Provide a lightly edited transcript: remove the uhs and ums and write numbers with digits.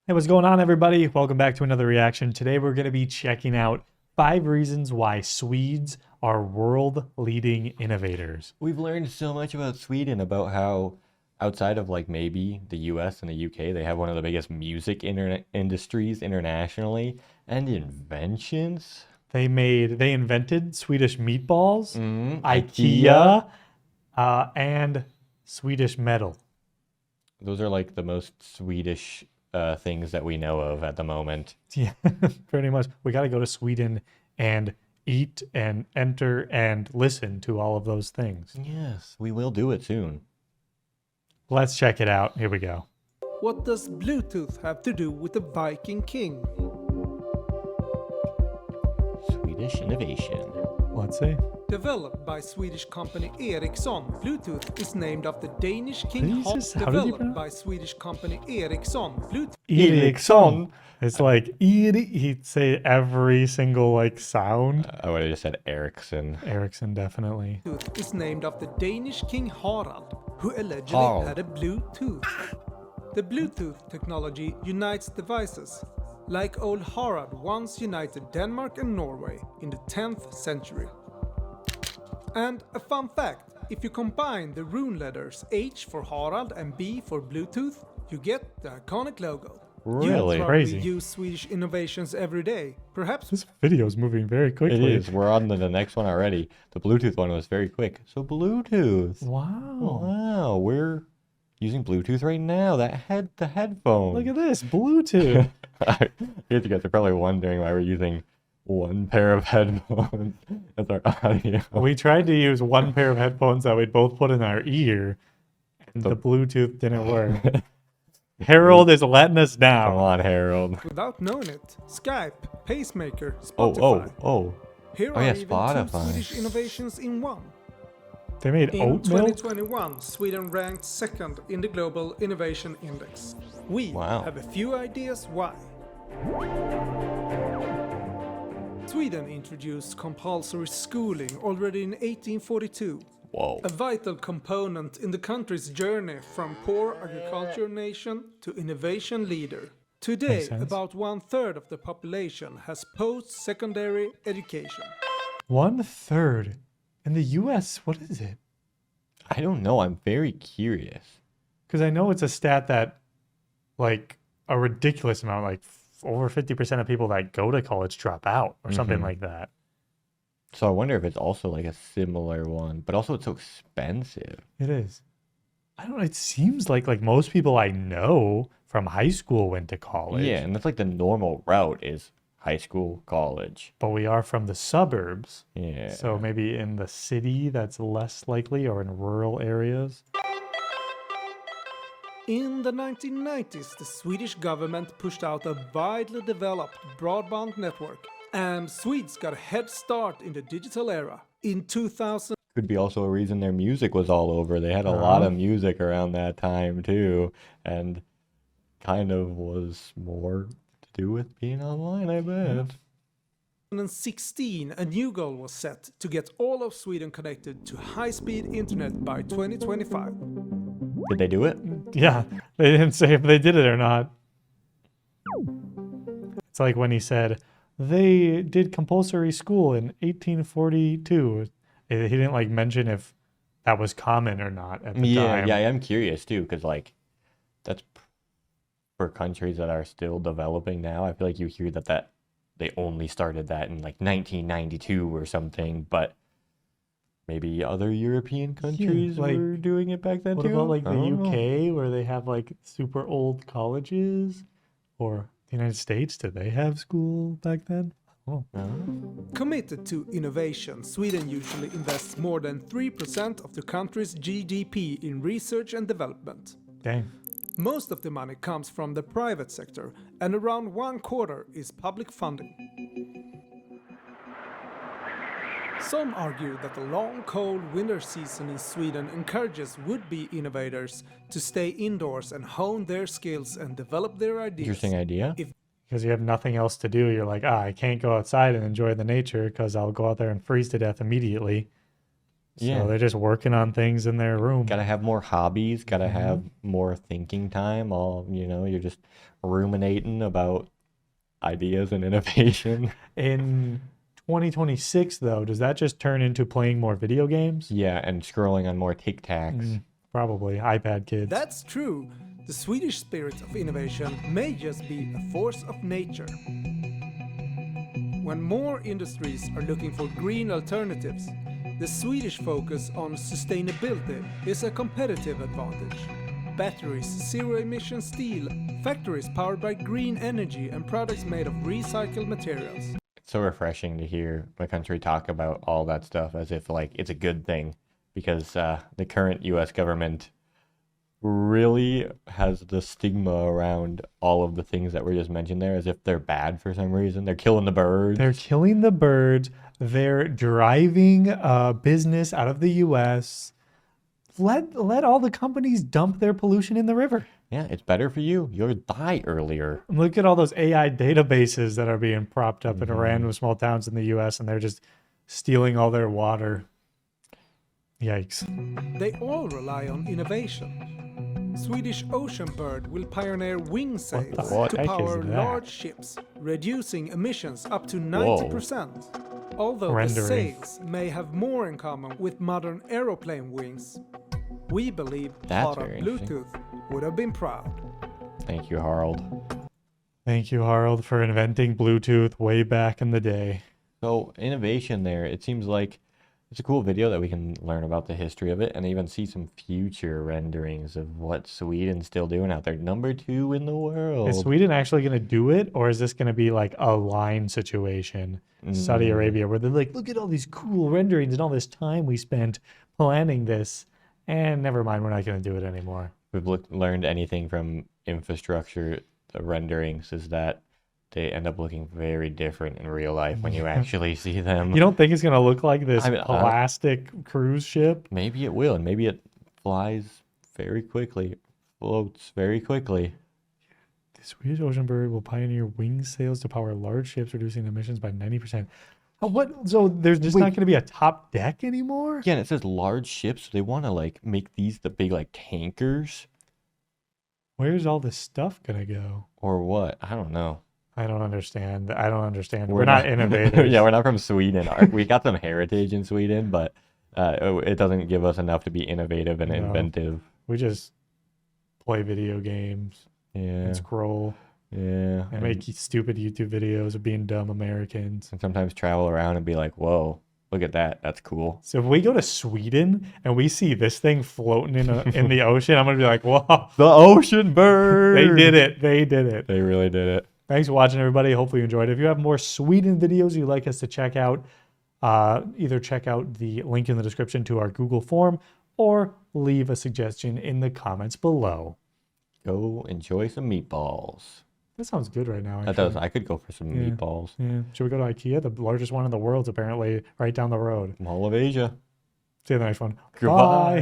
Hey, what's going on, everybody? Welcome back to another reaction. Today, we're going to be checking out 5 reasons why Swedes are world-leading innovators. We've learned so much about Sweden, about how outside of like maybe the US and the UK, they have one of the biggest music internet industries internationally and inventions. They invented Swedish meatballs, IKEA. IKEA, and Swedish metal. Those are like the most Swedish things that we know of at the moment. Yeah, pretty much. We got to go to Sweden and eat and enter and listen to all of those things. Yes, we will do it soon. Let's check it out. Here we go. What does Bluetooth have to do with the Viking King? Swedish innovation. Let's see. Developed by Swedish company Ericsson, Bluetooth is named after Danish King How did you Developed pronounce? by Swedish company Ericsson, Bluetooth. Ericsson. It's like he'd say every single like sound. I would have just said Ericsson. Ericsson, definitely. Is named after Danish King Harald, who allegedly Harald. had a Bluetooth. The Bluetooth technology unites devices, like old Harald once united Denmark and Norway in the 10th century. And a fun fact, if you combine the rune letters H for Harald and B for Bluetooth, you get the iconic logo. Really? You probably Crazy. use Swedish innovations every day. Perhaps This video is moving very It quickly. is. We're on to the next one already. The Bluetooth one was very quick. So Bluetooth. Wow. Wow, we're using Bluetooth right now. The headphone. Look at this, Bluetooth. I guess you guys are probably wondering why we're using one pair of headphones as our audio. We tried to use one pair of headphones that we'd both put in our ear, and the Bluetooth didn't work. Harold is letting us Come down. on, Harold. without knowing it, Skype, Pacemaker, Oh, Spotify. oh. Here Oh, are yeah, even Spotify. two Swedish innovations in one. They made In oat milk? 2021, Sweden ranked second in the Global Innovation Index. We Wow. have a few ideas why. Sweden introduced compulsory schooling already in 1842, Whoa. a vital component in the country's journey from poor agriculture nation to innovation leader. Today, Makes sense. about 1/3 of the population has post-secondary education. 1/3. In the US, what is it? I don't know. I'm very curious. Because I know it's a stat that, like, a ridiculous amount, like over 50% of people that go to college drop out or something like that. So I wonder if it's also like a similar one, but also it's so expensive. It is. I don't know. It seems like most people I know from high school went to college. Yeah, and that's like the normal route is high school, college. But we are from the suburbs. Yeah. So maybe in the city that's less likely, or in rural areas. In the 1990s, the Swedish government pushed out a widely developed broadband network, and Swedes got a head start in the digital era. In 2000, Could be also a reason their music was all over. They had a lot of music around that time too, and kind of was more to do with being online, I bet. 2016, a new goal was set to get all of Sweden connected to high-speed internet by 2025. Did they do it? Yeah, they didn't say if they did it or not. It's like when he said they did compulsory school in 1842. He didn't like mention if that was common or not at the time. Yeah, I am curious too, because like that's for countries that are still developing now. I feel like you hear that they only started that in like 1992 or something, but maybe other European countries like, were doing it back then What too. about like the I don't know. UK where they have like super old colleges, or the United States? Did they have school back then? Oh, Committed to innovation, Sweden usually invests more than 3% of the country's GDP in research and development. dang. Most of the money comes from the private sector, and around 1/4 is public funding. Some argue that the long, cold winter season in Sweden encourages would-be innovators to stay indoors and hone their skills and develop their ideas. Interesting idea. Because you have nothing else to do. You're like, I can't go outside and enjoy the nature because I'll go out there and freeze to death immediately. So Yeah. they're just working on things in their room. Gotta have more hobbies, gotta have more thinking time. You're just ruminating about ideas and innovation. In 2026, though, does that just turn into playing more video games? Yeah, and scrolling on more Tic Tacs. Probably. iPad kids. That's true. The Swedish spirit of innovation may just be a force of nature. When more industries are looking for green alternatives, the Swedish focus on sustainability is a competitive advantage. Batteries, zero-emission steel, factories powered by green energy, and products made of recycled materials. It's so refreshing to hear a country talk about all that stuff as if like it's a good thing, because the current U.S. government really has the stigma around all of the things that were just mentioned there as if they're bad for some reason. They're killing the birds. They're killing the birds. They're driving business out of the U.S. Let all the companies dump their pollution in the river. Yeah, it's better for you. You'll die earlier. Look at all those AI databases that are being propped up in random small towns in the U.S. and they're just stealing all their water. Yikes. They all rely on innovation. Swedish Ocean Bird will pioneer wing sails what to heck is power that? large ships, reducing emissions up to 90%. Although the Rendering. sails may have more in common with modern aeroplane wings, we believe That's Harald very interesting. Bluetooth would have been proud. Thank you, Harold. Thank you, Harold, for inventing Bluetooth way back in the day. So innovation there, it seems like it's a cool video that we can learn about the history of it and even see some future renderings of what Sweden's still doing out there. #2 in the world. Is Sweden actually going to do it, or is this going to be like a line situation, Saudi Arabia, where they're like, look at all these cool renderings and all this time we spent planning this, and never mind, we're not going to do it anymore. We've learned anything from infrastructure renderings is that they end up looking very different in real life when you actually see them. You don't think it's going to look like this I mean, plastic cruise ship? Maybe it will, and maybe it flies very quickly, floats very quickly. The Swedish Ocean Bird will pioneer wing sails to power large ships, reducing emissions by 90%. What? So there's just not going to be a top deck anymore? Yeah, and it says large ships. So they want to like make these the big like tankers Where's all this stuff going to go? or what? I don't know. I don't understand. We're not innovators. Yeah, we're not from Sweden. We got some heritage in Sweden, but it doesn't give us enough to be innovative and No. inventive. We just play video games Yeah, and scroll yeah. and make stupid YouTube videos of being dumb Americans. And sometimes travel around and be like, whoa, look at that. That's cool. So if we go to Sweden and we see this thing floating in the ocean, I'm gonna be like, "Whoa, The ocean bird. they did it! They did it!" They really did it. Thanks for watching, everybody. Hopefully you enjoyed it. If you have more Sweden videos you'd like us to check out, either check out the link in the description to our Google form or leave a suggestion in the comments below. Go enjoy some meatballs. That sounds good right now. That does. I could go for some Yeah. meatballs. Yeah. Should we go to IKEA? The largest one in the world, apparently, right down the road. Mall of Asia. See you in the next one. Goodbye. Bye.